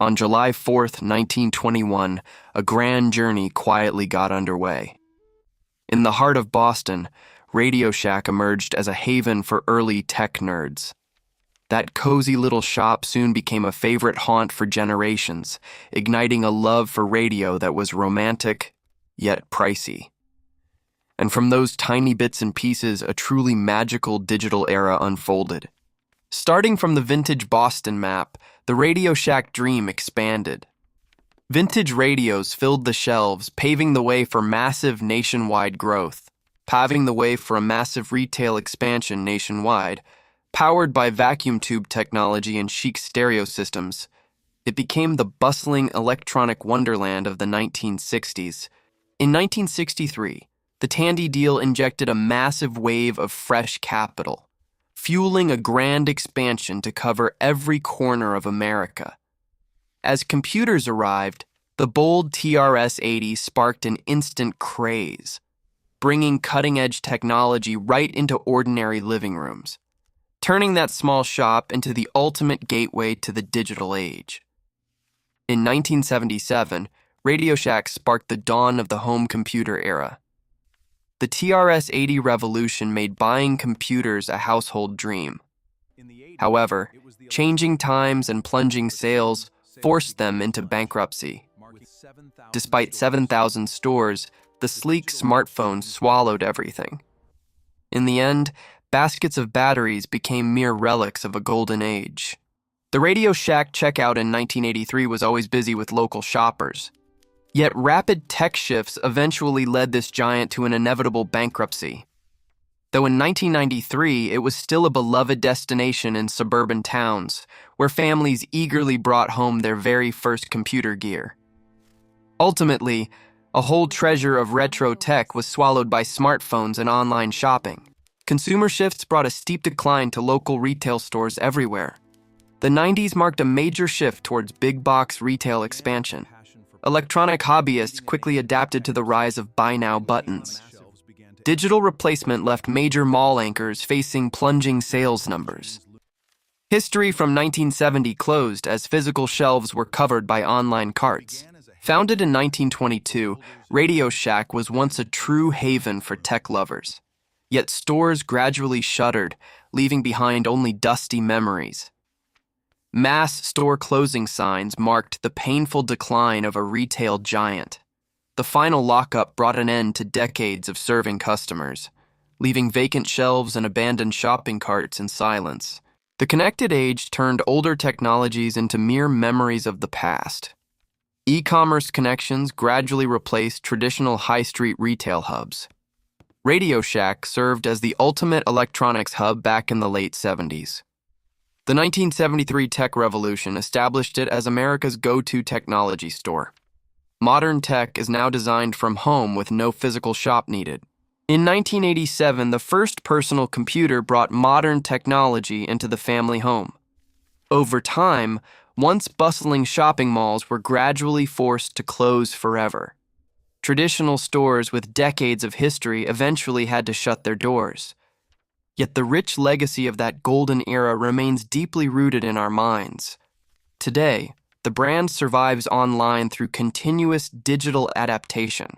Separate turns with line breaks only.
On July 4th, 1921, a grand journey quietly got underway. In the heart of Boston, RadioShack emerged as a haven for early tech nerds. That cozy little shop soon became a favorite haunt for generations, igniting a love for radio that was romantic, yet pricey. And from those tiny bits and pieces, a truly magical digital era unfolded. Starting from the vintage Boston map, the RadioShack dream expanded. Vintage radios filled the shelves, paving the way for massive nationwide growth, paving the way for a massive retail expansion nationwide. Powered by vacuum tube technology and chic stereo systems, it became the bustling electronic wonderland of the 1960s. In 1963, the Tandy deal injected a massive wave of fresh capital, fueling a grand expansion to cover every corner of America. As computers arrived, the bold TRS-80 sparked an instant craze, bringing cutting-edge technology right into ordinary living rooms, turning that small shop into the ultimate gateway to the digital age. In 1977, RadioShack sparked the dawn of the home computer era. The TRS-80 revolution made buying computers a household dream. However, changing times and plunging sales forced them into bankruptcy. Despite 7,000 stores, the sleek smartphone swallowed everything. In the end, baskets of batteries became mere relics of a golden age. The RadioShack checkout in 1983 was always busy with local shoppers. Yet rapid tech shifts eventually led this giant to an inevitable bankruptcy. Though in 1993, it was still a beloved destination in suburban towns, where families eagerly brought home their very first computer gear. Ultimately, a whole treasure of retro tech was swallowed by smartphones and online shopping. Consumer shifts brought a steep decline to local retail stores everywhere. The 90s marked a major shift towards big-box retail expansion. Electronic hobbyists quickly adapted to the rise of buy now buttons. Digital replacement left major mall anchors facing plunging sales numbers. History from 1970 closed as physical shelves were covered by online carts. Founded in 1922, RadioShack was once a true haven for tech lovers. Yet stores gradually shuttered, leaving behind only dusty memories. Mass store closing signs marked the painful decline of a retail giant. The final lockup brought an end to decades of serving customers, leaving vacant shelves and abandoned shopping carts in silence. The connected age turned older technologies into mere memories of the past. E-commerce connections gradually replaced traditional high-street retail hubs. RadioShack served as the ultimate electronics hub back in the late 70s. The 1973 tech revolution established it as America's go-to technology store. Modern tech is now designed from home with no physical shop needed. In 1987, the first personal computer brought modern technology into the family home. Over time, once bustling shopping malls were gradually forced to close forever. Traditional stores with decades of history eventually had to shut their doors. Yet the rich legacy of that golden era remains deeply rooted in our minds. Today, the brand survives online through continuous digital adaptation.